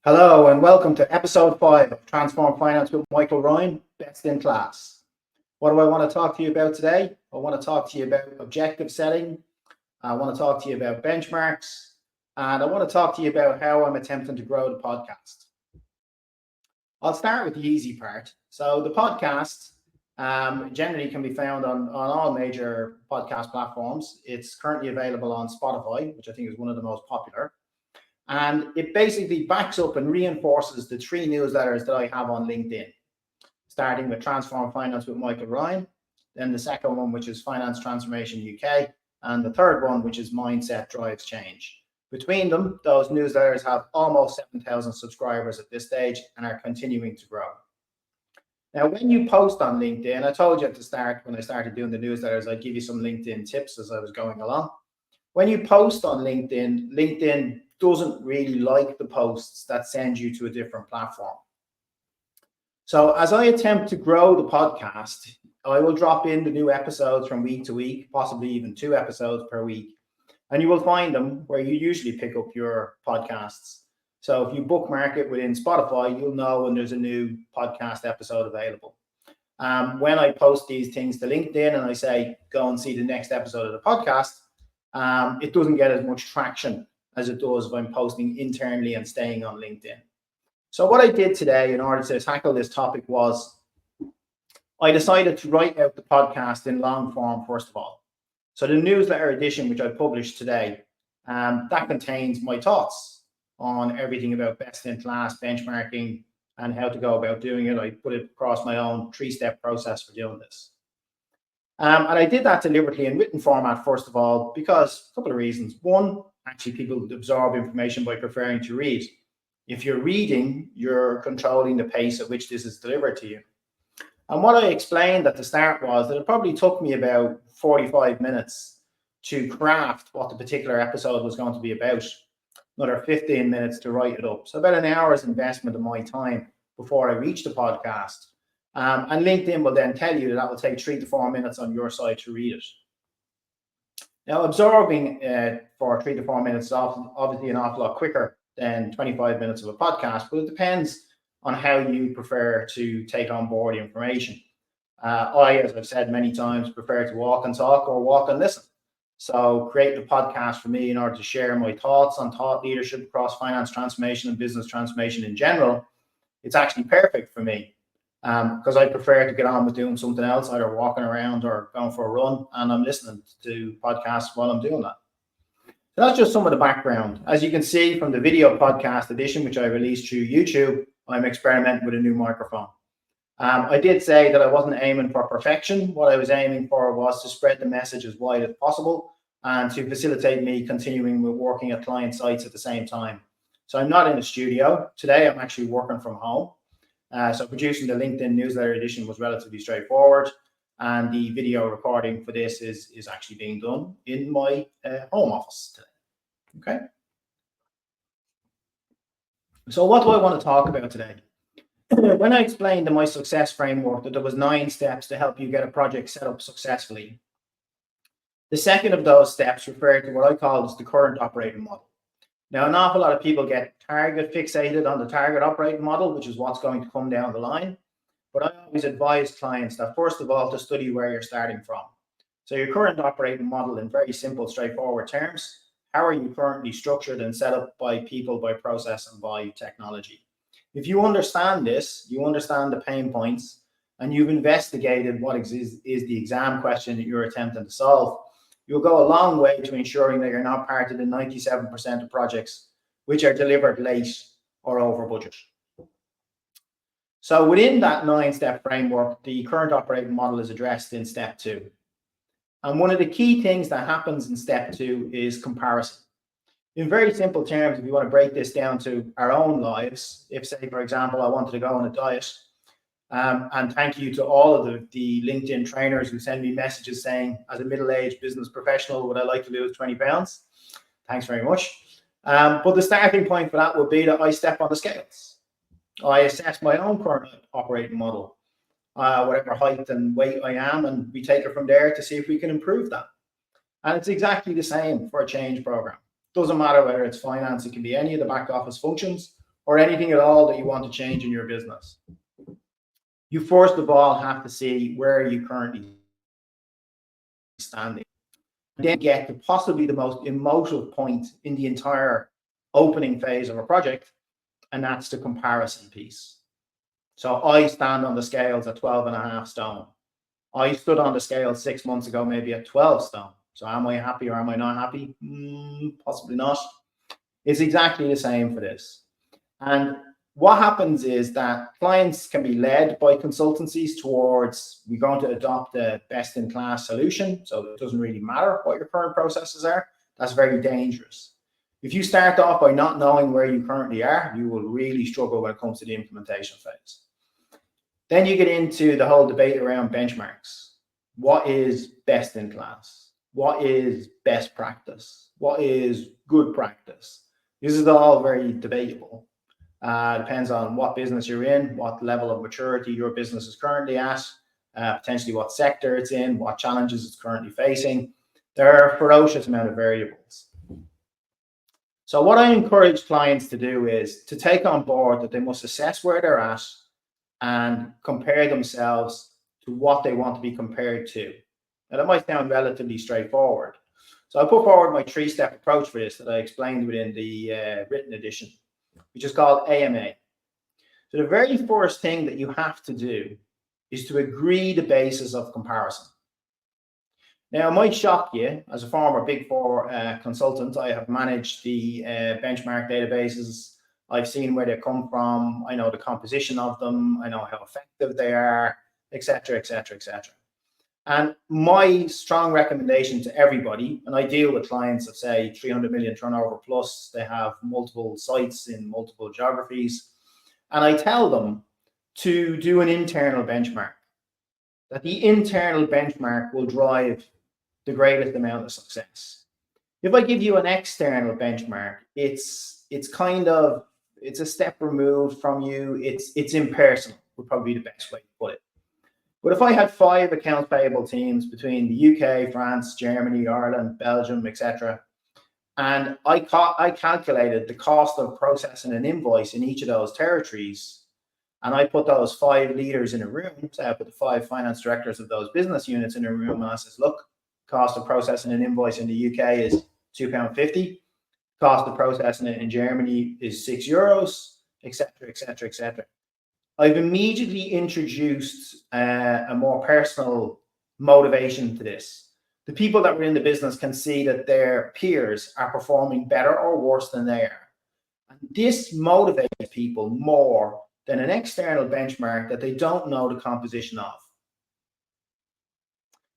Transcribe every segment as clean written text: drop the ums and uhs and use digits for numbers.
Hello and welcome to episode 5 of Transform Finance with Michael Ryan, Best in Class. What do I want to talk to you about today? I want to talk to you about objective setting. I want to talk to you about benchmarks. And I want to talk to you about how I'm attempting to grow the podcast. I'll start with the easy part. So the podcast generally can be found on all major podcast platforms. It's currently available on Spotify, which I think is one of the most popular. And it basically backs up and reinforces the 3 newsletters that I have on LinkedIn, starting with Transform Finance with Michael Ryan, then the second one, which is Finance Transformation UK, and the third one, which is Mindset Drives Change. Between them, those newsletters have almost 7,000 subscribers at this stage and are continuing to grow. Now, when you post on LinkedIn, I told you at the start when I started doing the newsletters, I'd give you some LinkedIn tips as I was going along. When you post on LinkedIn, LinkedIn doesn't really like the posts that send you to a different platform. So as I attempt to grow the podcast, I will drop in the new episodes from week to week, possibly even 2 episodes per week. And you will find them where you usually pick up your podcasts. So if you bookmark it within Spotify, you'll know when there's a new podcast episode available. When I post these things to LinkedIn and I say, go and see the next episode of the podcast, it doesn't get as much traction as it does if I'm posting internally and staying on LinkedIn. So what I did today in order to tackle this topic was I decided to write out the podcast in long form, first of all. So the newsletter edition, which I published today, that contains my thoughts on everything about best in class, benchmarking, and how to go about doing it. I put it across my own 3-step process for doing this. And I did that deliberately in written format, first of all, because a couple of reasons. One, actually people absorb information by preferring to read. If you're reading, you're controlling the pace at which this is delivered to you. And what I explained at the start was that it probably took me about 45 minutes to craft what the particular episode was going to be about. Another 15 minutes to write it up. So about an hour's investment of my time before I reach the podcast. And LinkedIn will then tell you that will take 3 to 4 minutes on your side to read it. Now, absorbing for 3 to 4 minutes is obviously an awful lot quicker than 25 minutes of a podcast, but it depends on how you prefer to take on board the information. I, as I've said many times, prefer to walk and talk or walk and listen. So creating a podcast for me in order to share my thoughts on thought leadership across finance transformation and business transformation in general, it's actually perfect for me. Because I prefer to get on with doing something else, either walking around or going for a run, and I'm listening to podcasts while I'm doing that. So that's just some of the background. As you can see from the video podcast edition, which I released through YouTube, I'm experimenting with a new microphone. I did say that I wasn't aiming for perfection. What I was aiming for was to spread the message as wide as possible and to facilitate me continuing with working at client sites at the same time. So I'm not in a studio. Today, I'm actually working from home. So producing the LinkedIn newsletter edition was relatively straightforward, and the video recording for this is actually being done in my home office today. Okay. So what do I want to talk about today? When I explained in my success framework that there was 9 steps to help you get a project set up successfully, the second of those steps referred to what I call as the current operating model. Now, an awful lot of people get target fixated on the target operating model, which is what's going to come down the line. But I always advise clients that, first of all, to study where you're starting from. So your current operating model, in very simple, straightforward terms, how are you currently structured and set up by people, by process, and by technology? If you understand this, you understand the pain points, and you've investigated what is the exam question that you're attempting to solve, you'll go a long way to ensuring that you're not part of the 97% of projects which are delivered late or over budget. So within that 9-step framework, the current operating model is addressed in step 2. And one of the key things that happens in step 2 is comparison. In very simple terms, if you want to break this down to our own lives, if, say, for example, I wanted to go on a diet, and thank you to all of the LinkedIn trainers who send me messages saying, as a middle-aged business professional, would I like to lose 20 pounds? Thanks very much. But the starting point for that would be that I step on the scales. I assess my own current operating model, whatever height and weight I am, and we take it from there to see if we can improve that. And it's exactly the same for a change program. Doesn't matter whether it's finance, it can be any of the back office functions, or anything at all that you want to change in your business, you first of all have to see where you currently standing. Then get to possibly the most emotive point in the entire opening phase of a project, and that's the comparison piece. So I stand on the scales at 12 and a half stone. I stood on the scale 6 months ago, maybe at 12 stone. So am I happy or am I not happy? Possibly not. It's exactly the same for this. And what happens is that clients can be led by consultancies towards, we're going to adopt a best-in-class solution, so it doesn't really matter what your current processes are. That's very dangerous. If you start off by not knowing where you currently are, you will really struggle when it comes to the implementation phase. Then you get into the whole debate around benchmarks. What is best in class? What is best practice? What is good practice? This is all very debatable. Depends on what business you're in, what level of maturity your business is currently at, potentially what sector it's in, what challenges it's currently facing. There are a ferocious amount of variables. So what I encourage clients to do is to take on board that they must assess where they're at and compare themselves to what they want to be compared to. Now, that might sound relatively straightforward. So I put forward my 3-step approach for this that I explained within the written edition, which is called AMA. So the very first thing that you have to do is to agree the basis of comparison. Now, it might shock you, as a former Big Four consultant, I have managed the benchmark databases. I've seen where they come from. I know the composition of them. I know how effective they are, etc., etc., etc. And my strong recommendation to everybody, and I deal with clients of, say, 300 million turnover plus, they have multiple sites in multiple geographies, and I tell them to do an internal benchmark, that the internal benchmark will drive the greatest amount of success. If I give you an external benchmark, it's a step removed from you. It's impersonal, would probably be the best way to put it. But if I had 5 accounts payable teams between the UK, France, Germany, Ireland, Belgium, etc., and I calculated the cost of processing an invoice in each of those territories, and I put those 5 leaders in a room, so I put the 5 finance directors of those business units in a room, and I says, look, cost of processing an invoice in the UK is £2.50. Cost of processing it in Germany is €6, etc., etc., etc. I've immediately introduced a more personal motivation to this. The people that were in the business can see that their peers are performing better or worse than they are. And this motivates people more than an external benchmark that they don't know the composition of.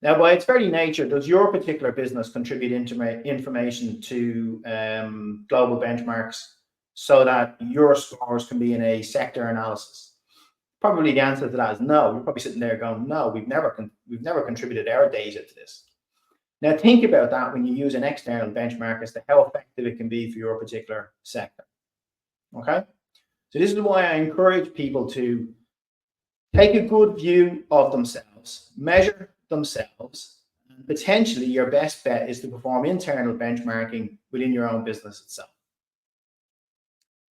Now, by its very nature, does your particular business contribute information to global benchmarks so that your scores can be in a sector analysis? Probably the answer to that is no. You're probably sitting there going, no, we've never contributed our data to this. Now, think about that when you use an external benchmark as to how effective it can be for your particular sector. Okay? So this is why I encourage people to take a good view of themselves, measure themselves, and potentially your best bet is to perform internal benchmarking within your own business itself.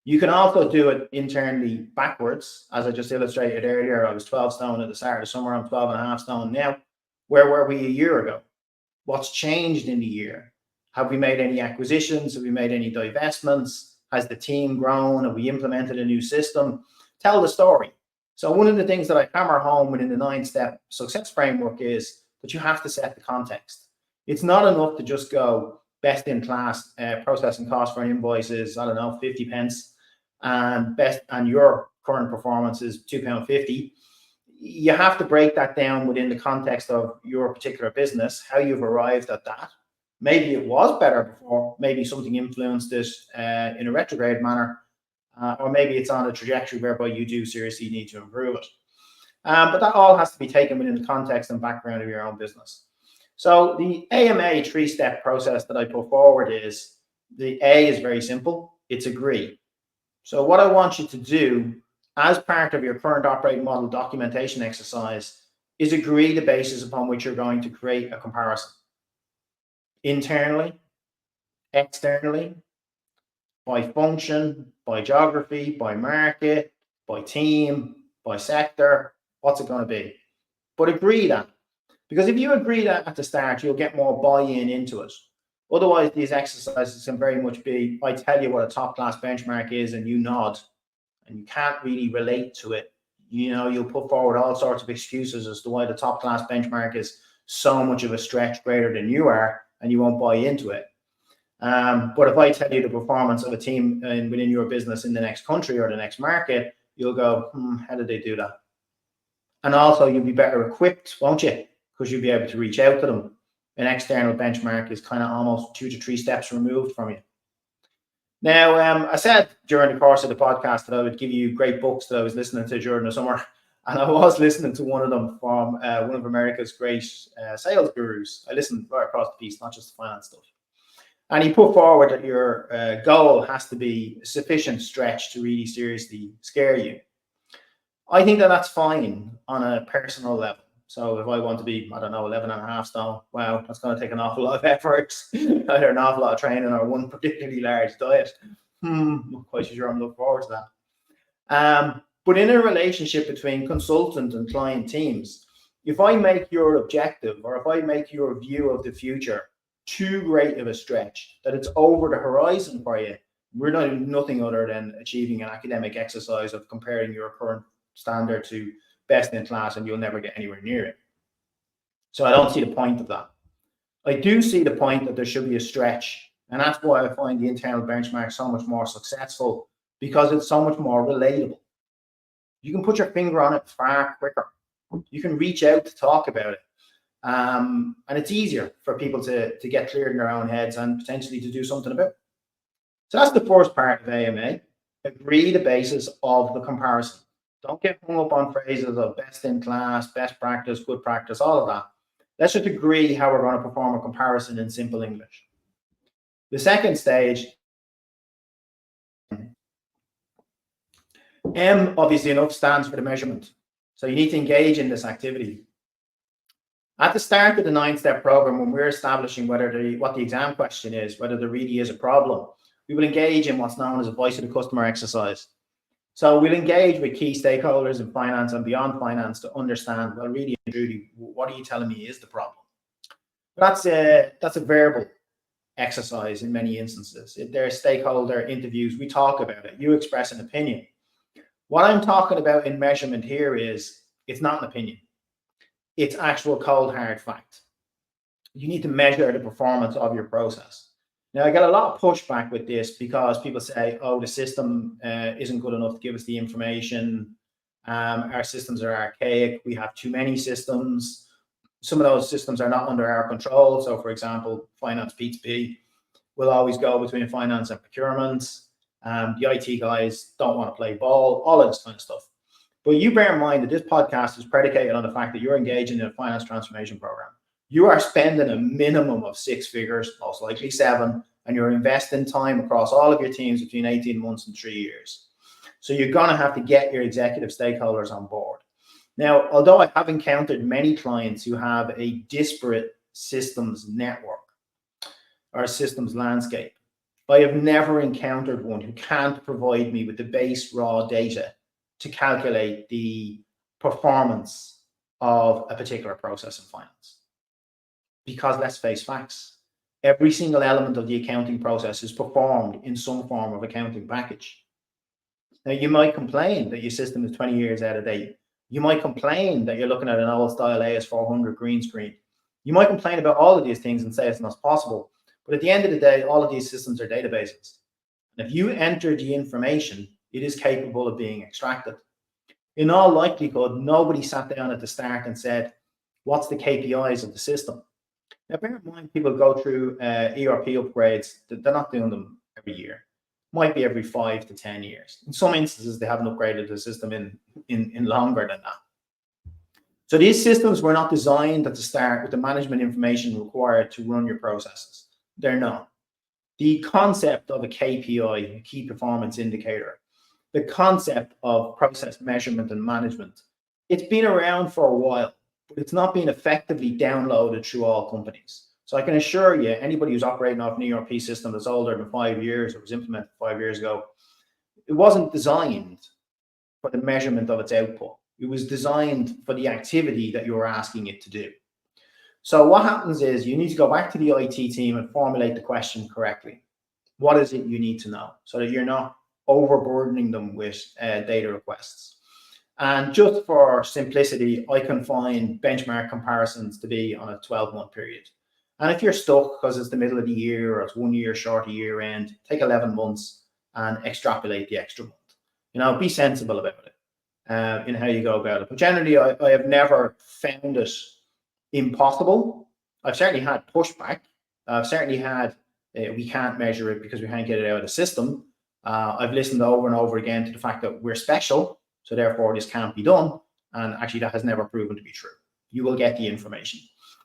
You can also do it internally backwards. As I just illustrated earlier, I was 12 stone at the start of the summer. I'm 12 and a half stone now. Where were we a year ago? What's changed in the year? Have we made any acquisitions? Have we made any divestments? Has the team grown? Have we implemented a new system? Tell the story. So one of the things that I hammer home within the 9-step success framework is that you have to set the context. It's not enough to just go best in class processing cost for an invoice is, I don't know, 50 pence, and your current performance is £2.50. You have to break that down within the context of your particular business, how you've arrived at that. Maybe it was better before, maybe something influenced it in a retrograde manner, or maybe it's on a trajectory whereby you do seriously need to improve it. But that all has to be taken within the context and background of your own business. So the AMA 3-step process that I put forward is, the A is very simple, it's agree. So what I want you to do as part of your current operating model documentation exercise is agree the basis upon which you're going to create a comparison. Internally, externally, by function, by geography, by market, by team, by sector. What's it going to be? But agree that. Because if you agree that at the start, you'll get more buy-in into it. Otherwise, these exercises can very much be, I tell you what a top-class benchmark is and you nod, and you can't really relate to it. You'll put forward all sorts of excuses as to why the top-class benchmark is so much of a stretch greater than you are, and you won't buy into it. But if I tell you the performance of a team within your business in the next country or the next market, you'll go, how did they do that? And also you'll be better equipped, won't you? Because you'll be able to reach out to them. An external benchmark is kind of almost 2 to 3 steps removed from you. Now, I said during the course of the podcast that I would give you great books that I was listening to during the summer. And I was listening to one of them from one of America's great sales gurus. I listened right across the piece, not just the finance stuff. And he put forward that your goal has to be a sufficient stretch to really seriously scare you. I think that that's fine on a personal level. So if I want to be, 11.5 stone, wow, that's going to take an awful lot of effort, either an awful lot of training or one particularly large diet. I'm not quite sure I'm looking forward to that. But in a relationship between consultant and client teams, if I make your objective or if I make your view of the future too great of a stretch, that it's over the horizon for you, we're doing nothing other than achieving an academic exercise of comparing your current standard to best in class, and you'll never get anywhere near it. So I don't see the point of that. I do see the point that there should be a stretch, and that's why I find the internal benchmark so much more successful, because it's so much more relatable. You can put your finger on it far quicker. You can reach out to talk about it. And it's easier for people to get cleared in their own heads and potentially to do something about it. So that's the first part of AMA. Agree the basis of the comparison. Don't get hung up on phrases of best in class, best practice, good practice, all of that. Let's just agree how we're going to perform a comparison in simple English. The second stage, M, obviously enough, stands for the measurement. So you need to engage in this activity. At the start of the 9-step program, when we're establishing what the exam question is, whether there really is a problem, we will engage in what's known as a voice of the customer exercise. So we'll engage with key stakeholders in finance and beyond finance to understand, well, really and truly, what are you telling me is the problem? That's a verbal exercise in many instances. If there are stakeholder interviews, we talk about it. You express an opinion. What I'm talking about in measurement here is, it's not an opinion. It's actual cold, hard fact. You need to measure the performance of your process. Now, I get a lot of pushback with this because people say, oh, the system isn't good enough to give us the information. Our systems are archaic. We have too many systems. Some of those systems are not under our control. So, for example, finance P2P will always go between finance and procurement. The IT guys don't want to play ball, all of this kind of stuff. But you bear in mind that this podcast is predicated on the fact that you're engaging in a finance transformation program. You are spending a minimum of 6 figures, most likely 7, and you're investing time across all of your teams between 18 months and 3 years. So you're going to have to get your executive stakeholders on board. Now, although I have encountered many clients who have a disparate systems network or systems landscape, I have never encountered one who can't provide me with the base raw data to calculate the performance of a particular process in finance. Because let's face facts, every single element of the accounting process is performed in some form of accounting package. Now, you might complain that your system is 20 years out of date. You might complain that you're looking at an old style AS400 green screen. You might complain about all of these things and say it's not possible. But at the end of the day, all of these systems are databases. And if you enter the information, it is capable of being extracted. In all likelihood, nobody sat down at the start and said, what's the KPIs of the system? Now, bear in mind, people go through ERP upgrades. They're not doing them every year. Might be every 5 to 10 years. In some instances, they haven't upgraded the system in longer than that. So these systems were not designed at the start with the management information required to run your processes. They're not. The concept of a KPI, a key performance indicator, the concept of process measurement and management, it's been around for a while, but it's not been effectively downloaded through all companies. So I can assure you, anybody who's operating off an ERP system that's older than 5 years or was implemented 5 years ago, it wasn't designed for the measurement of its output. It was designed for the activity that you were asking it to do. So what happens is you need to go back to the IT team and formulate the question correctly. What is it you need to know so that you're not overburdening them with data requests? And just for simplicity, I can find benchmark comparisons to be on a 12-month period. And if you're stuck because it's the middle of the year or it's 1 year short of year end, take 11 months and extrapolate the extra month. You know, be sensible about it in how you go about it. But generally, I have never found it impossible. I've certainly had pushback. I've certainly had we can't measure it because we can't get it out of the system. I've listened over and over again to the fact that we're special, so therefore this can't be done. And actually, that has never proven to be true. You will get the information.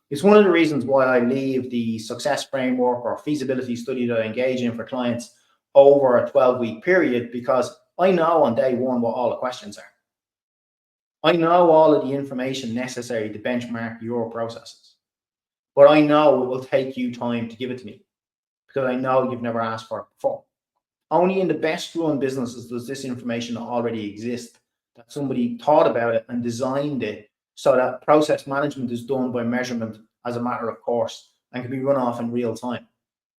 It's one of the reasons why I leave the success framework or feasibility study that I engage in for clients over a 12-week period, because I know on day one what all the questions are. I know all of the information necessary to benchmark your processes, but I know it will take you time to give it to me because I know you've never asked for it before. Only in the best run businesses does this information already exist, that somebody thought about it and designed it so that process management is done by measurement as a matter of course and can be run off in real time.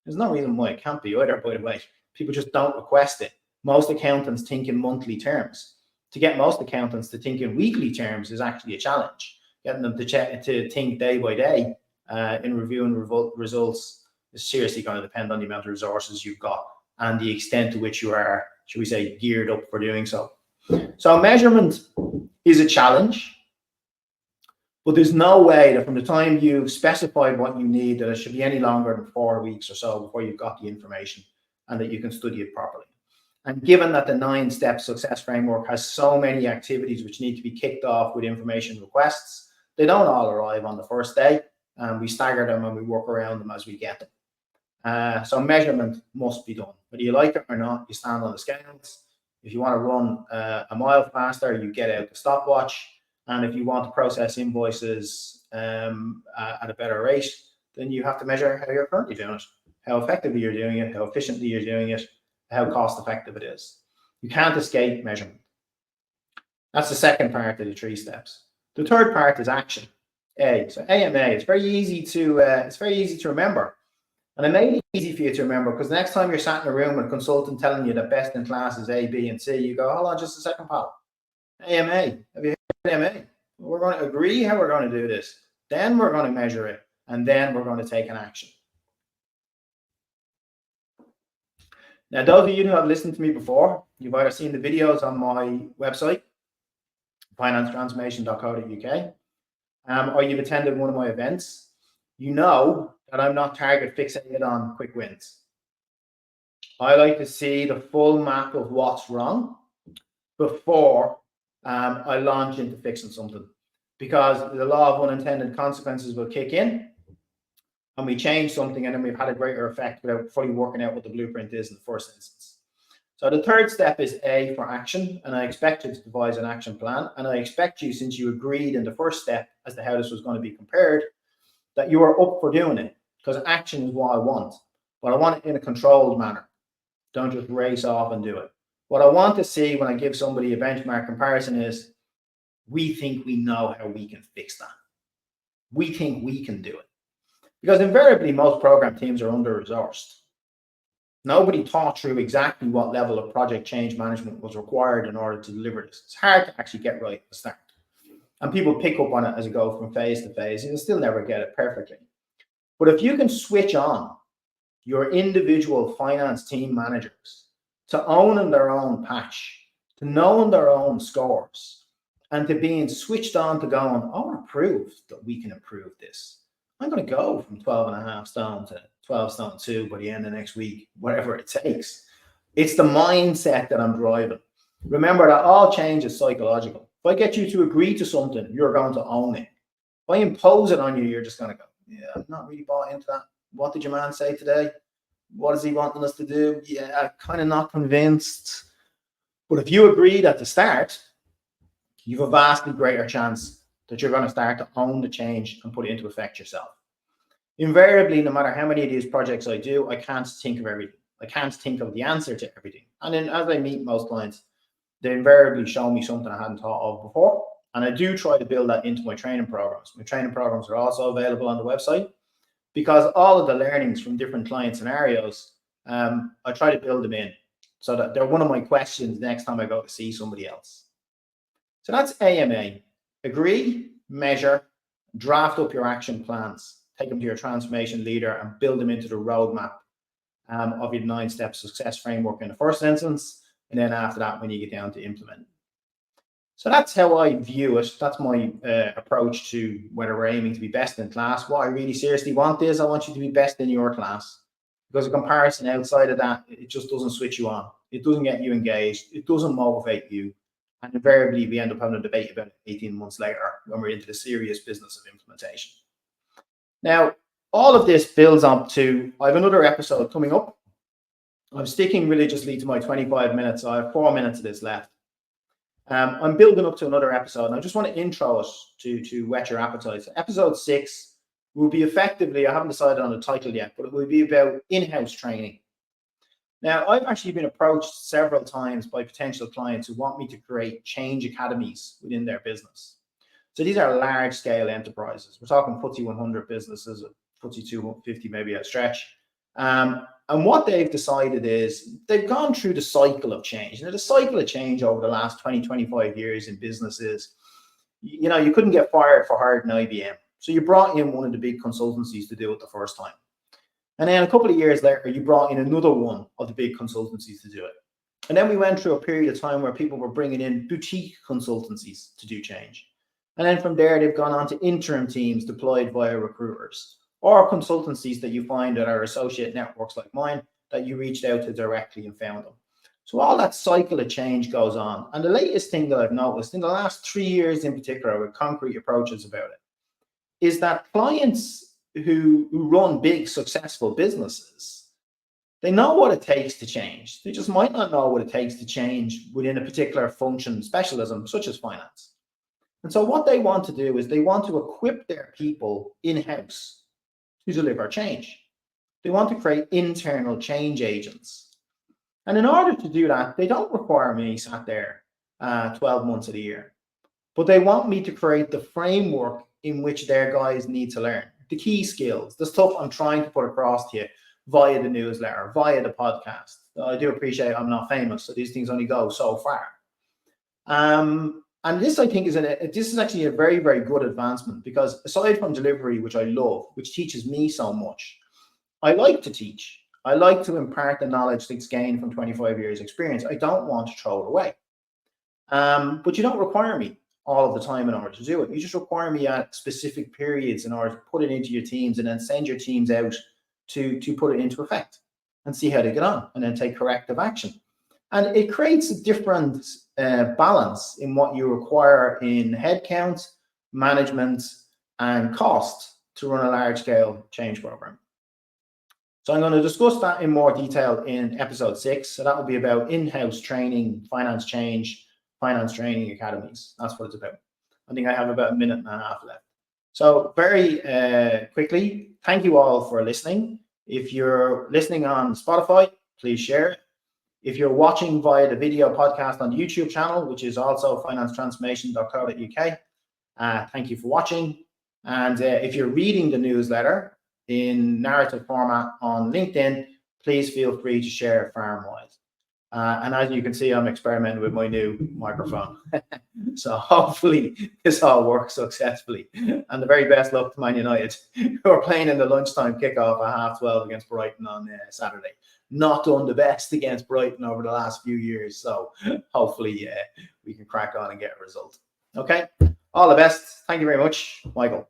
There's no reason why it can't be either, by the way. People just don't request it. Most accountants think in monthly terms. To get most accountants to think in weekly terms is actually a challenge. Getting them to think day by day in reviewing results is seriously going to depend on the amount of resources you've got and the extent to which you are, should we say, geared up for doing so. So measurement is a challenge, but there's no way that from the time you've specified what you need that it should be any longer than 4 weeks or so before you've got the information and that you can study it properly. And given that the 9-step success framework has so many activities which need to be kicked off with information requests, they don't all arrive on the first day. We stagger them and we work around them as we get them. So measurement must be done. Whether you like it or not, you stand on the scales. If you want to run a mile faster, you get out the stopwatch. And if you want to process invoices at a better rate, then you have to measure how you're currently doing it, how effectively you're doing it, how efficiently you're doing it, how cost effective it is. You can't escape measurement. That's the second part of the 3 steps. The third part is action. A. So AMA. It's very easy to remember. And I made it easy for you to remember because the next time you're sat in a room with a consultant telling you that best in class is A, B, and C, you go, hold on just a second, pal. AMA. Have you heard AMA? We're going to agree how we're going to do this. Then we're going to measure it. And then we're going to take an action. Now, those of you who have listened to me before, you've either seen the videos on my website, financetransformation.co.uk, or you've attended one of my events. You know that I'm not target fixated on quick wins. I like to see the full map of what's wrong before I launch into fixing something, because the law of unintended consequences will kick in and we change something and then we've had a greater effect without fully working out what the blueprint is in the first instance. So the third step is A, for action, and I expect you to devise an action plan, and I expect you, since you agreed in the first step as to how this was going to be compared, that you are up for doing it, because action is what I want, but I want it in a controlled manner. Don't just race off and do it. What I want to see when I give somebody a benchmark comparison is, we think we know how we can fix that. We think we can do it. Because invariably, most program teams are under-resourced. Nobody thought through exactly what level of project change management was required in order to deliver this. It's hard to actually get right at the start. And people pick up on it as you go from phase to phase, and you'll still never get it perfectly. But if you can switch on your individual finance team managers to owning their own patch, to knowing their own scores, and to being switched on to going, I want to prove that we can improve this. I'm going to go from 12.5 stone to 12 stone 2 by the end of next week, whatever it takes. It's the mindset that I'm driving. Remember that all change is psychological. If I get you to agree to something, you're going to own it. If I impose it on you, you're just going to go, yeah, I'm not really bought into that. What did your man say today? What is he wanting us to do? Yeah, I'm kind of not convinced. But if you agreed at the start, you have a vastly greater chance that you're going to start to own the change and put it into effect yourself. Invariably, no matter how many of these projects I do, I can't think of everything. I can't think of the answer to everything. And then as I meet most clients, they invariably show me something I hadn't thought of before. And I do try to build that into my training programs. My training programs are also available on the website, because all of the learnings from different client scenarios, I try to build them in so that they're one of my questions next time I go to see somebody else. So that's AMA. Agree, measure, draft up your action plans, take them to your transformation leader and build them into the roadmap of your 9-step success framework in the first instance. And then after that, when you get down to implement. So that's how I view it. That's my approach to whether we're aiming to be best in class. What I really seriously want is I want you to be best in your class, because a comparison outside of that, it just doesn't switch you on. It doesn't get you engaged. It doesn't motivate you. And invariably, we end up having a debate about it 18 months later when we're into the serious business of implementation. Now, all of this builds up to, I have another episode coming up. I'm sticking religiously to my 25 minutes. So I have 4 minutes of this left. I'm building up to another episode, and I just want to intro it to whet your appetite. So episode 6 will be effectively, I haven't decided on the title yet, but it will be about in-house training. Now, I've actually been approached several times by potential clients who want me to create change academies within their business. So these are large-scale enterprises. We're talking FTSE 100 businesses, FTSE 250 maybe at stretch. And what they've decided is they've gone through the cycle of change. Now, the cycle of change over the last 20, 25 years in businesses, you know, you couldn't get fired for hiring IBM. So you brought in one of the big consultancies to do it the first time. And then a couple of years later, you brought in another one of the big consultancies to do it. And then we went through a period of time where people were bringing in boutique consultancies to do change. And then from there, they've gone on to interim teams deployed via recruiters, or consultancies that you find that are associate networks like mine that you reached out to directly and found them. So all that cycle of change goes on. And the latest thing that I've noticed in the last 3 years in particular, with concrete approaches about it, is that clients who run big successful businesses, they know what it takes to change. They just might not know what it takes to change within a particular function specialism, such as finance. And so what they want to do is they want to equip their people in-house to deliver change. They want to create internal change agents. And in order to do that, they don't require me sat there 12 months of the year, but they want me to create the framework in which their guys need to learn, the key skills, the stuff I'm trying to put across to you via the newsletter, via the podcast. I do appreciate I'm not famous, so these things only go so far. And this, I think, this is actually a very, very good advancement, because aside from delivery, which I love, which teaches me so much, I like to teach. I like to impart the knowledge that's gained from 25 years experience. I don't want to throw it away. But you don't require me all of the time in order to do it. You just require me at specific periods in order to put it into your teams, and then send your teams out to put it into effect and see how they get on, and then take corrective action. And it creates a different balance in what you require in headcount, management, and cost to run a large-scale change program. So I'm going to discuss that in more detail in episode 6. So that will be about in-house training, finance change, finance training academies. That's what it's about. I think I have about 1.5 minutes left. So very quickly, thank you all for listening. If you're listening on Spotify, please share it. If you're watching via the video podcast on the YouTube channel, which is also financetransformation.co.uk, thank you for watching. And if you're reading the newsletter in narrative format on LinkedIn, please feel free to share it farm-wise. And as you can see, I'm experimenting with my new microphone. So hopefully this all works successfully. And the very best luck to Man United, who are playing in the lunchtime kickoff at 12:30 against Brighton on Saturday. Not done the best against Brighton over the last few years. So hopefully we can crack on and get a result. Okay, all the best. Thank you very much, Michael.